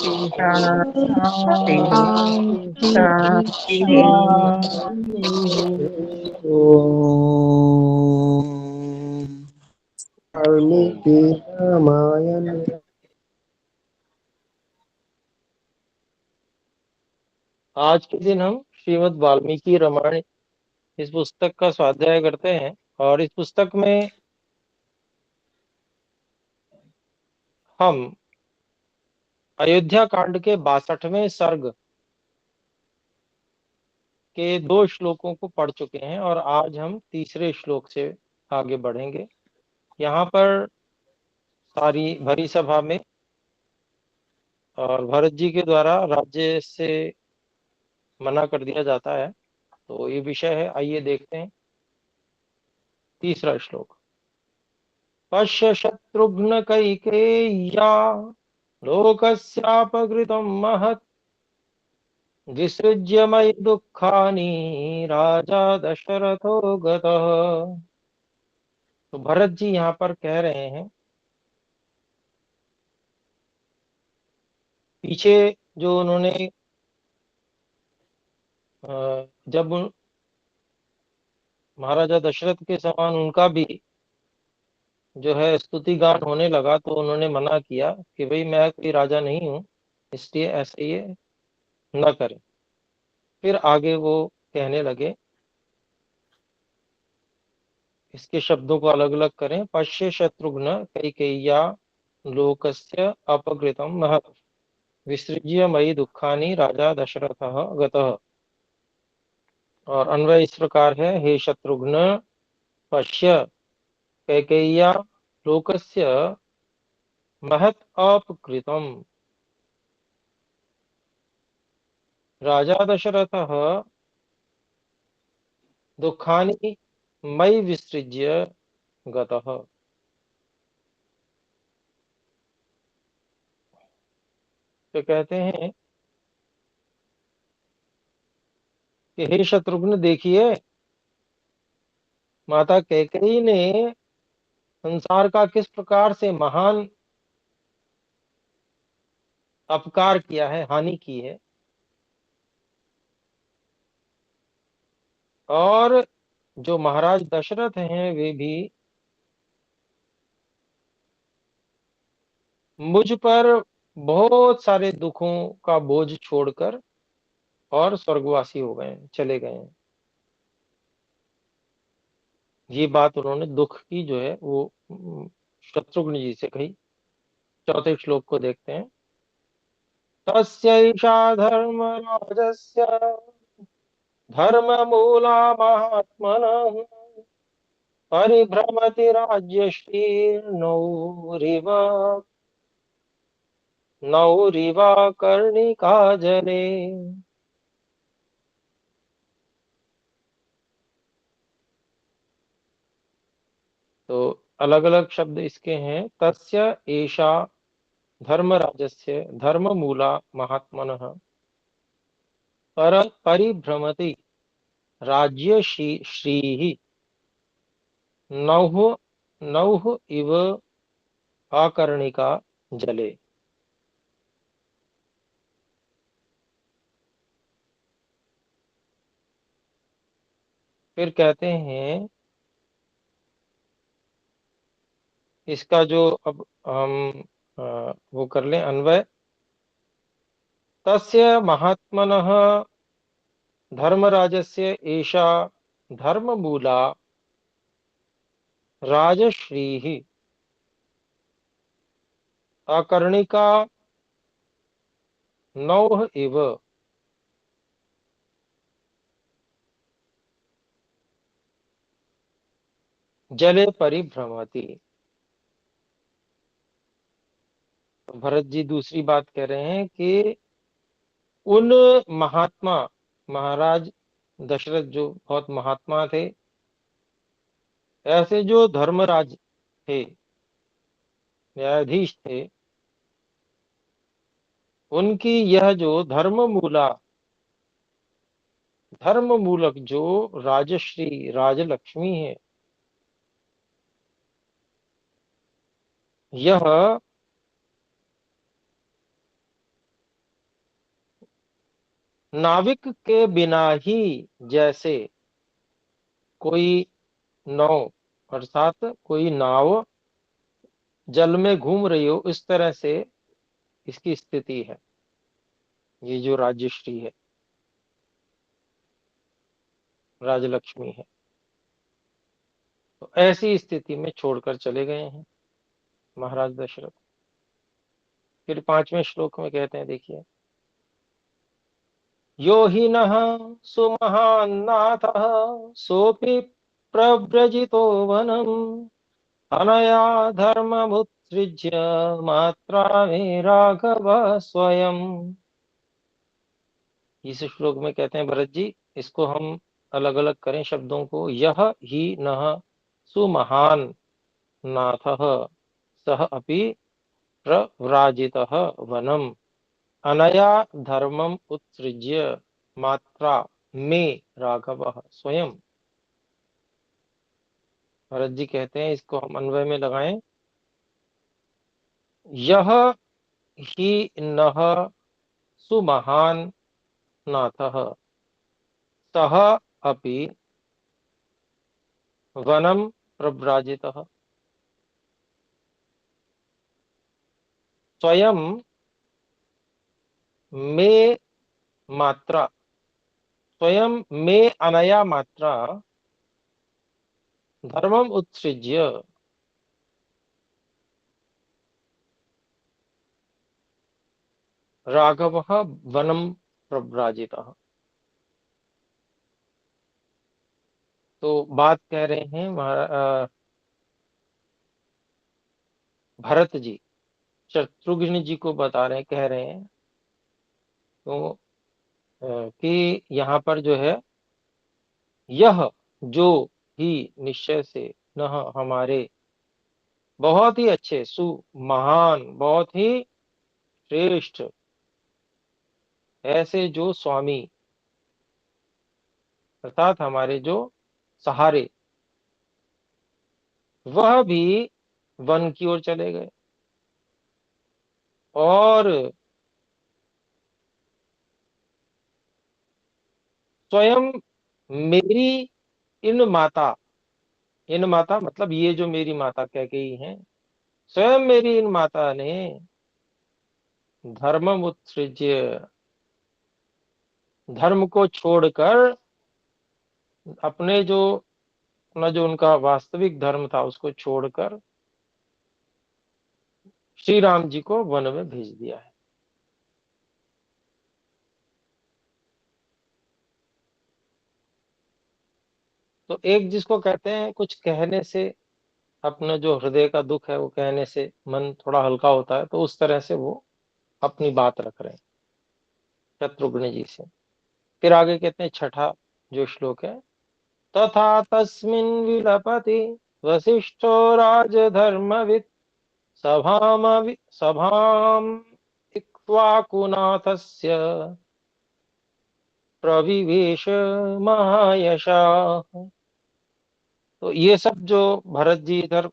शांति शांति। वाल्मीकि रामायण। आज के दिन हम श्रीमद् वाल्मीकि रामायण इस पुस्तक का स्वाध्याय करते हैं और इस पुस्तक में हम अयोध्या कांड के 62वें सर्ग के 2 श्लोकों को पढ़ चुके हैं और आज हम तीसरे श्लोक से आगे बढ़ेंगे। यहाँ पर सारी भरी सभा में और भरत जी के द्वारा राज्य से मना कर दिया जाता है, तो ये विषय है। आइए देखते हैं तीसरा श्लोक। पश्य शत्रुघ्न कैकेय्या लोकस्यापकृतं महत् विसृज्य मयि दुःखानि राजा दशरथो गतः। तो भरत जी यहाँ पर कह रहे हैं, पीछे जो उन्होंने जब महाराजा दशरथ के समान उनका भी जो है स्तुति गान होने लगा, तो उन्होंने मना किया कि भाई मैं कोई राजा नहीं हूँ, इसलिए ऐसे ये न करें। फिर आगे वो कहने लगे, इसके शब्दों को अलग अलग करें। पश्य शत्रुघ्न कैकेय्या लोकस्य अपकृतं महत् विसृज्य मयि दुखानि राजा दशरथः गतः। और अन्वय इस प्रकार है, हे शत्रुघ्न पश्य कैकेय्या लोकस्य महत् अपकृतं राजा दशरथः दुखानि मयि विसृज्य गतः। तो कहते हैं कि हे शत्रुघ्न, देखिए माता कैकेयी ने संसार का किस प्रकार से महान अपकार किया है, हानि की है। और जो महाराज दशरथ हैं वे भी मुझ पर बहुत सारे दुखों का बोझ छोड़कर और स्वर्गवासी हो गए, चले गए हैं। ये बात उन्होंने दुख की जो है वो शत्रुघ्न जी से कही। चौथे श्लोक को देखते हैं। तस्यैषा धर्मराजस्य धर्ममूला महात्मनः परिभ्रमति राज्यश्रीर्नौरिव नौरिवा कर्णिका जले। तो अलग अलग शब्द इसके हैं। तस्य एषा धर्मराजस्य धर्ममूला महात्मनः पर परिभ्रमति राज्य श्रीः नौः नौः इव आकर्णिका जले। फिर कहते हैं, इसका जो अब हम वो कर लें अन्वय। तस्य महात्मनः धर्मराजस्य एषा धर्ममूला राजश्रीः अकर्णिका नौः इव जले परिभ्रमति। भरत जी दूसरी बात कह रहे हैं कि उन महात्मा महाराज दशरथ जो बहुत महात्मा थे, ऐसे जो धर्मराज थे, न्यायाधीश थे, उनकी यह जो धर्म मूलक जो राजश्री राजलक्ष्मी है, यह नाविक के बिना ही जैसे कोई नाव, अर्थात कोई नाव जल में घूम रही हो, इस तरह से इसकी स्थिति है। ये जो राजश्री है, राजलक्ष्मी है, तो ऐसी स्थिति में छोड़कर चले गए हैं महाराज दशरथ। फिर 5वें श्लोक में कहते हैं, देखिए, यो हि नः सुमहान्नाथः सोऽपि प्रव्रजितो वनम् अनया धर्ममुत्सृज्य मात्रा मे राघव स्वयं। इस श्लोक में कहते हैं, भरत जी, इसको हम अलग अलग करें शब्दों को। यह ही नः सुमहान नाथः सः अपि प्रव्राजितः वनम अनया धर्मम उत्सृज्य मात्रा में राघव स्वयं। भरत जी कहते हैं, इसको हम अन्वय में लगाएं। यह ही नः सुमहान नाथः सः अपि वनम प्रव्राजितः स्वयं में मात्रा, स्वयं में अनया मात्रा धर्मम उत्सृज्य राघव वनम प्रव्राजितः। तो बात कह रहे हैं भरत जी, शत्रुघ्न जी को बता रहे, कह रहे हैं तो कि यहाँ पर जो है, यह जो ही निश्चय से न हमारे बहुत ही अच्छे महान, बहुत ही श्रेष्ठ ऐसे जो स्वामी, अर्थात हमारे जो सहारे, वह भी वन की ओर चले गए और स्वयं मेरी इन माता, इन माता मतलब ये जो मेरी माता कैकेयी हैं, स्वयं मेरी इन माता ने धर्म उत्सृज्य, धर्म को छोड़कर, अपने जो अपना जो उनका वास्तविक धर्म था उसको छोड़कर श्री राम जी को वन में भेज दिया है। तो एक जिसको कहते हैं, कुछ कहने से अपने जो हृदय का दुख है वो कहने से मन थोड़ा हल्का होता है, तो उस तरह से वो अपनी बात रख रहे हैं शत्रुघ्न जी से। फिर आगे कहते हैं, छठा जो श्लोक है, तथा तस्मिन् विलपति वसिष्ठो राजधर्मवित् सभाम इक्ष्वाकुनाथस्य प्रविवेश महायशा। तो ये सब जो भरत जी इधर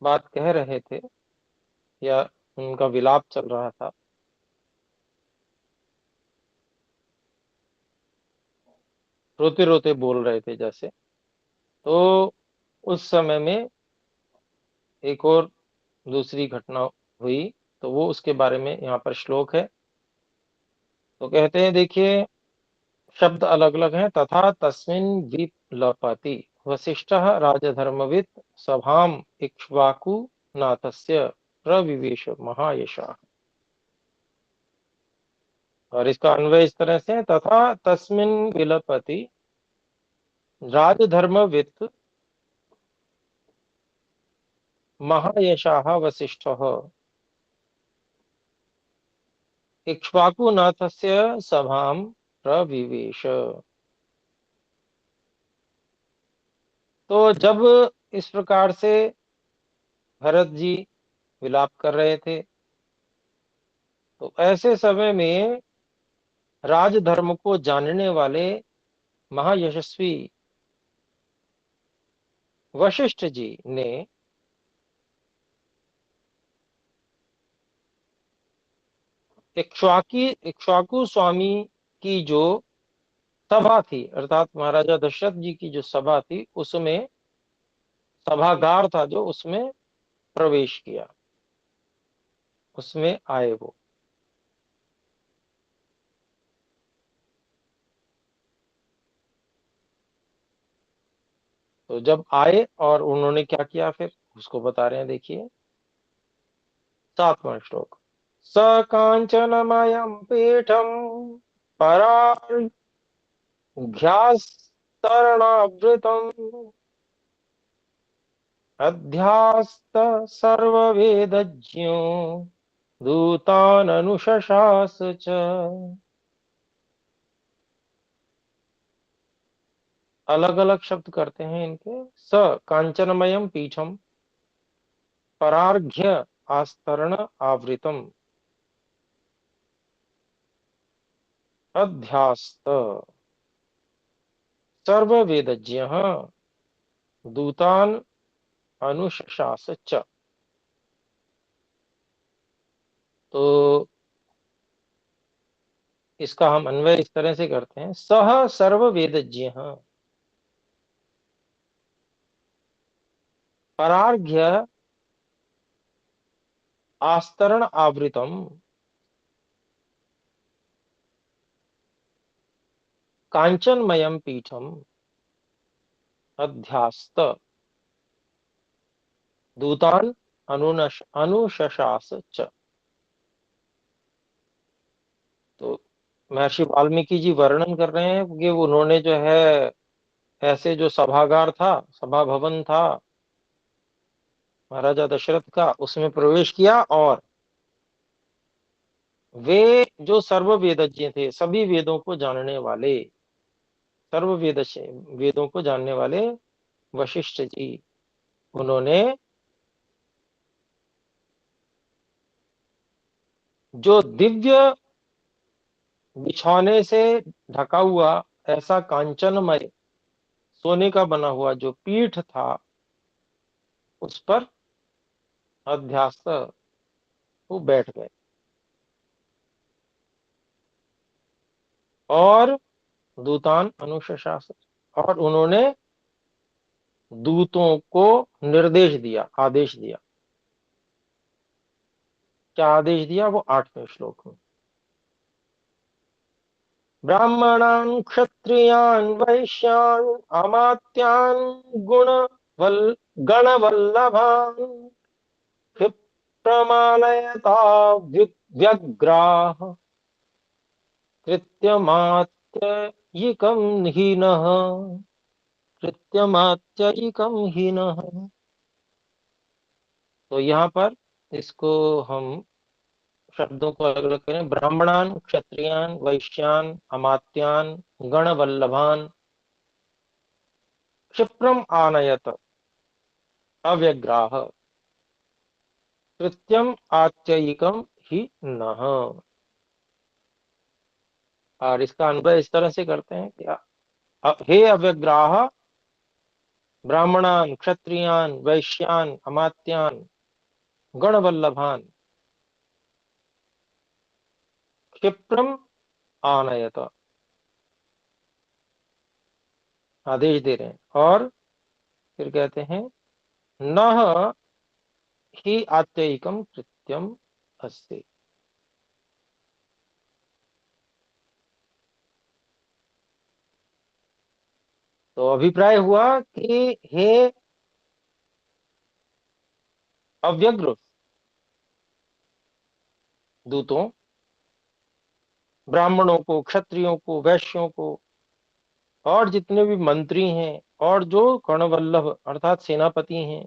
बात कह रहे थे, या उनका विलाप चल रहा था, रोते रोते बोल रहे थे जैसे, तो उस समय में एक और दूसरी घटना हुई, तो वो उसके बारे में यहाँ पर श्लोक है। तो कहते हैं, देखिए, शब्द अलग अलग हैं। तथा तस्मिन् विप्लपति वसिष्ठः राजधर्मवित् सभाम इक्ष्वाकु नाथस्य प्रविवेश महायशा। और इसका अन्वय इस तरह से है, तथा तस्मिन् विलपति राजधर्मवित् महायशाः वसिष्ठः इक्ष्वाकुनाथस्य सभाम प्रविवेश। तो जब इस प्रकार से भरत जी विलाप कर रहे थे, तो ऐसे समय में राजधर्म को जानने वाले महायशस्वी वशिष्ठ जी ने इक्ष्वाकु स्वामी की जो सभा थी, अर्थात महाराजा दशरथ जी की जो सभा थी, उसमें सभागार था जो, उसमें प्रवेश किया, उसमें आए वो। तो जब आए और उन्होंने क्या किया फिर, उसको बता रहे हैं, देखिए 7वां श्लोक। स कांचनमयं पीठम परार्घ्यास्तरणावृतम् अध्यास्त सर्ववेदज्ञो दूताननुशशास च। अलग अलग शब्द करते हैं इनके। स कांचनमयम पीठम परार्घ्य आस्तरण आवृतम अध्यास्त सर्ववेदज्ञ दूतान अनुशशास च। तो इसका हम अन्वय इस तरह से करते हैं, सह सर्ववेदज्ञ परार्घ्य आस्तरण आवृतम कांचनमयम पीठम अध्यास्त दूतान अनुशशास च। तो महर्षि वाल्मीकि जी वर्णन कर रहे हैं कि उन्होंने जो है ऐसे जो सभागार था, सभा भवन था महाराजा दशरथ का, उसमें प्रवेश किया, और वे जो सर्व वेदज्ञ थे, सभी वेदों को जानने वाले, सर्व वेदों को जानने वाले वशिष्ठ जी, उन्होंने जो दिव्य बिछौने से ढका हुआ ऐसा कांचनमय सोने का बना हुआ जो पीठ था, उस पर अध्यास्त वो बैठ गए, और दूतान अनुशासन, और उन्होंने दूतों को निर्देश दिया, आदेश दिया। क्या आदेश दिया, वो 8वें श्लोक में। ब्राह्मणान् क्षत्रियान् वैश्यान् अमात्यान् गणवल्लभान् क्षिप्रमालयता व्यग्राः कृत्यमात्ययिकं हीनः कृत्यमात्ययिकं हीनः। तो यहाँ पर इसको हम शब्दों को अलग अलग करें। ब्राह्मणान, क्षत्रियान, वैश्यान, अमात्यान, गणवल्लभान क्षिप्रम आनयत अव्यग्राह कृत्यम आत्ययिकम ही नः। और इसका अनुभव इस तरह से करते हैं कि हे अव्यग्राह ब्राह्मणान, क्षत्रियान, वैश्यान, अमात्यान, गणवल्लभान क्षिप्रम आनयत, आदेश दे रहे हैं। और फिर कहते हैं नः ही आत्ययिकम कृत्यम अस्ति। तो अभिप्राय हुआ कि हे अव्यग्र दूतों, ब्राह्मणों को, क्षत्रियों को, वैश्यों को, और जितने भी मंत्री हैं, और जो कर्णवल्लभ अर्थात सेनापति हैं,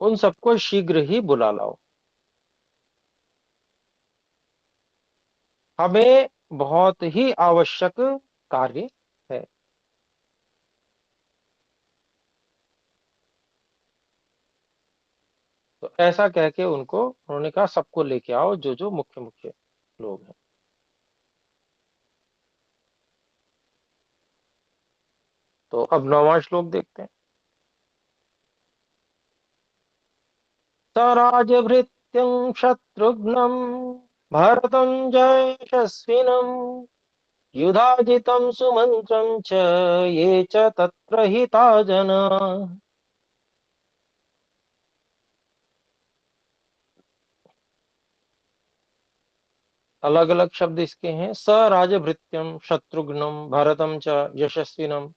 उन सबको शीघ्र ही बुला लाओ, हमें बहुत ही आवश्यक कार्य है। तो ऐसा कह के उनको, उन्होंने कहा सबको लेके आओ, जो जो मुख्य मुख्य लोग हैं। तो अब 9वां श्लोक देखते हैं। स राजभृत राजाभृत्यं शत्रुघ्नं भरतं च यशस्विनं युधाजितं सुमन्त्रं च ये च तत्र हिता जना। अलग अलग शब्द इसके हैं। स राजभृत्यम शत्रुघ्नम भरतम च यशस्विनम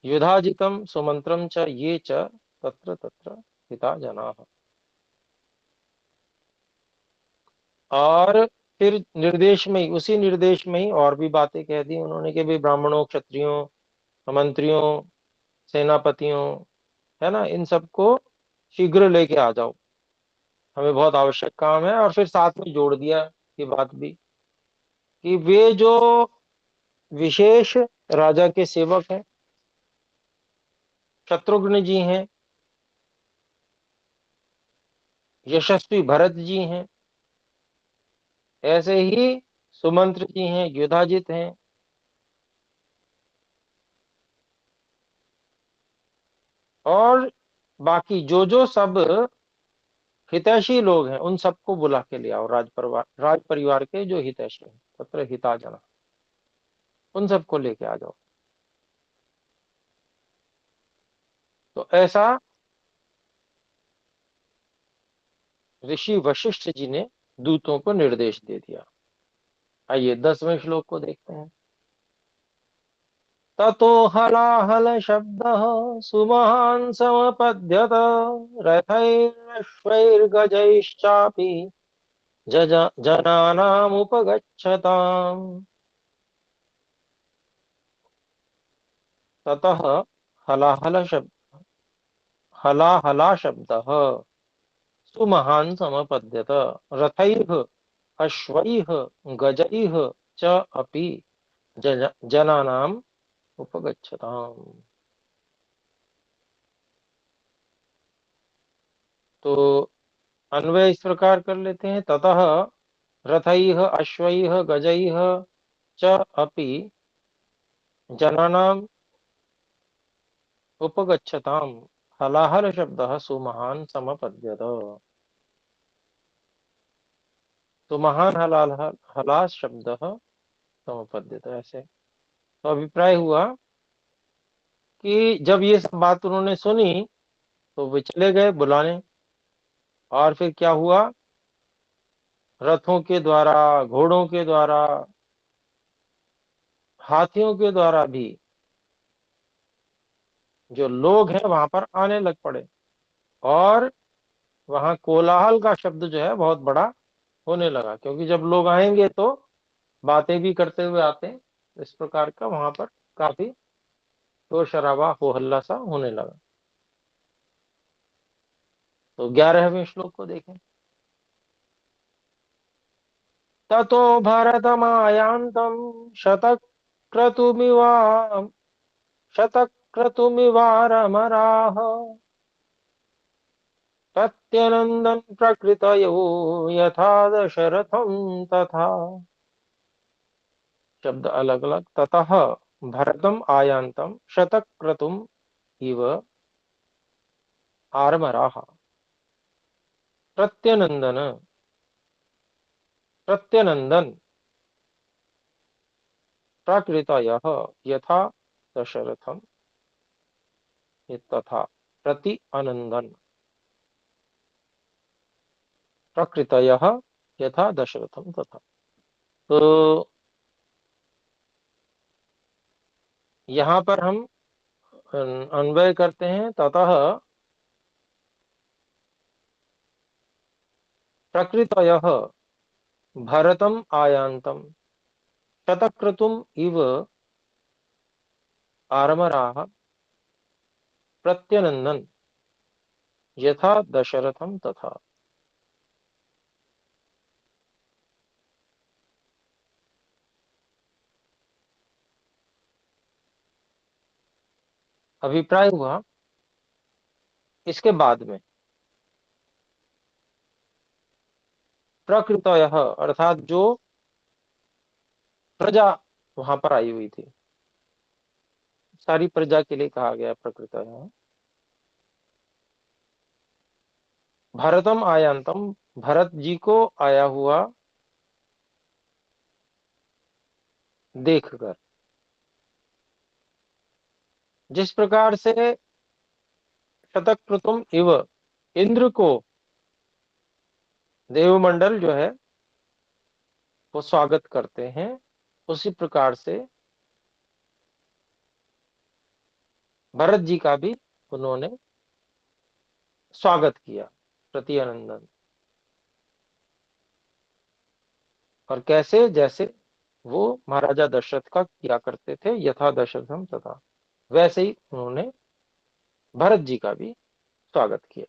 युधाजितम सुमंत्रम च ये च तत्र तत्र हिता जनाः। और फिर निर्देश में ही, उसी निर्देश में ही और भी बातें कह दी उन्होंने कि भाई ब्राह्मणों, क्षत्रियों, मंत्रियों, सेनापतियों, है ना, इन सबको शीघ्र लेके आ जाओ, हमें बहुत आवश्यक काम है। और फिर साथ में जोड़ दिया ये बात भी कि वे जो विशेष राजा के सेवक हैं, शत्रुघ्न जी हैं, यशस्वी भरत जी हैं, ऐसे ही सुमंत्र जी हैं, युधाजित हैं, और बाकी जो जो सब हितैषी लोग हैं उन सबको बुला के ले आओ। राज परिवार के जो हितैषी हैं, तत्र हिता जना, उन सबको लेके आ जाओ। तो ऐसा ऋषि वशिष्ठ जी ने दूतों को निर्देश दे दिया। आइए 10वें श्लोक को देखते हैं। ततो हलाहल शब्द सुमहान समपद्यत रथैरश्वैर्गजैश्चापि जनानामुपगच्छताम्। ततः हलाहल शब्द हलाहला शब्दः सुमहान् समपद्यत रथैः अश्वैः गजैः च अपि जनानाम् उपगच्छताम्। तो अन्वय इस प्रकार कर लेते हैं। ततः रथैः अश्वैः गजैः च अपि जनानाम् उपगच्छताम्। हलाहल शब्दः सुमहान् समपद्यत। तो महान हलाल हलास शब्द समपद्यत, ऐसे। तो अभिप्राय हुआ कि जब ये सब बात उन्होंने सुनी तो वे चले गए बुलाने। और फिर क्या हुआ, रथों के द्वारा, घोड़ों के द्वारा, हाथियों के द्वारा भी जो लोग हैं वहां पर आने लग पड़े। और वहां कोलाहल का शब्द जो है बहुत बड़ा होने लगा, क्योंकि जब लोग आएंगे तो बातें भी करते हुए आते हैं। इस प्रकार का वहां पर काफी शोर शराबा, हो हल्ला सा होने लगा। तो 11वें श्लोक को देखें। ततो भरतमायान्तं शतक्रतुमिवा शतक्रतुमिवारमराः प्रत्यनन्दन् प्रकृतयो यथा दशरथं तथा। शब्द अलग अलग। ततः भरतम आयान्तं शतक्रतुम इव आरमराः प्रत्यनंदन प्रत्यनंदन प्रकृतयः यथा दशरथम तथा प्रति अनंदन प्रकृतयः यथा दशरथम तथा। तो यहाँ पर हम अन्वय करते हैं। ततः प्रकृतयः भरतम आयान्तम शतक्रतुम इव आरमराः प्रत्यनंदन यथा दशरथम तथा। अभिप्राय हुआ इसके बाद में प्रकृतयः अर्थात जो प्रजा वहां पर आई हुई थी, सारी प्रजा के लिए कहा गया प्रकृतयः। भरतम आयान्तम भरत जी को आया हुआ देखकर, जिस प्रकार से शतक्रतुम इव इंद्र को देवमंडल जो है वो स्वागत करते हैं, उसी प्रकार से भरत जी का भी उन्होंने स्वागत किया, प्रति अनंदन। और कैसे, जैसे वो महाराजा दशरथ का किया करते थे, यथा दशरथम तथा, वैसे ही उन्होंने भरत जी का भी स्वागत किया।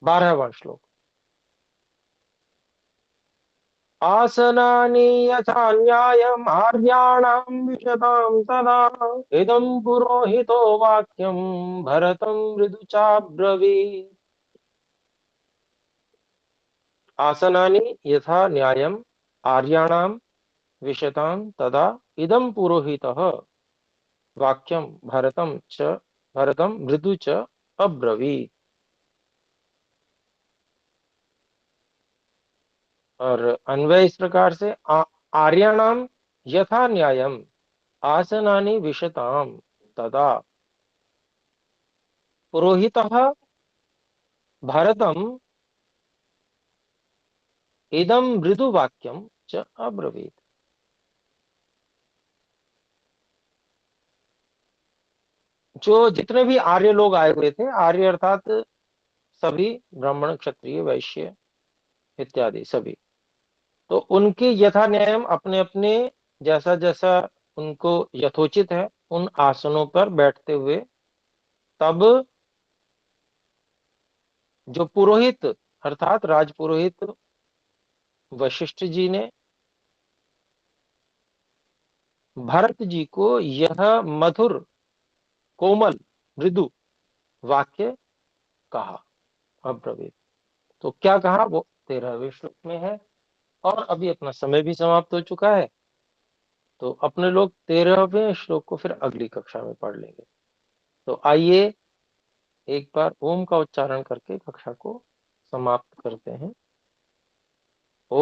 12वां श्लोक। आसनानि यथा न्यायम् आर्याणां विशतां तदा इदं पुरोहितो वाक्यं भरतं मृदु चाब्रवीत्। आसनानि यथा न्यायम् आर्याणां विशतां तदा इदं पुरोहितः वाक्यं भरतं मृदु च अब्रवीत्। और अन्वय इस प्रकार से, आर्याणाम यथा न्यायम आसनानि विशताम तदा पुरोहितः भरतम इदं मृदु वाक्यम च अब्रवीत। जो जितने भी आर्य लोग आए हुए थे, आर्य अर्थात सभी ब्राह्मण क्षत्रिय वैश्य इत्यादि सभी, तो उनके यथा न्यायम अपने अपने जैसा जैसा उनको यथोचित है उन आसनों पर बैठते हुए, तब जो पुरोहित अर्थात राजपुरोहित वशिष्ठ जी ने भरत जी को यह मधुर कोमल मृदु वाक्य कहा, अब्रवीत। तो क्या कहा वो 13वें श्लोक में है। और अभी अपना समय भी समाप्त हो चुका है, तो अपने लोग 13वें श्लोक को फिर अगली कक्षा में पढ़ लेंगे। तो आइए एक बार ओम का उच्चारण करके कक्षा को समाप्त करते हैं। ओ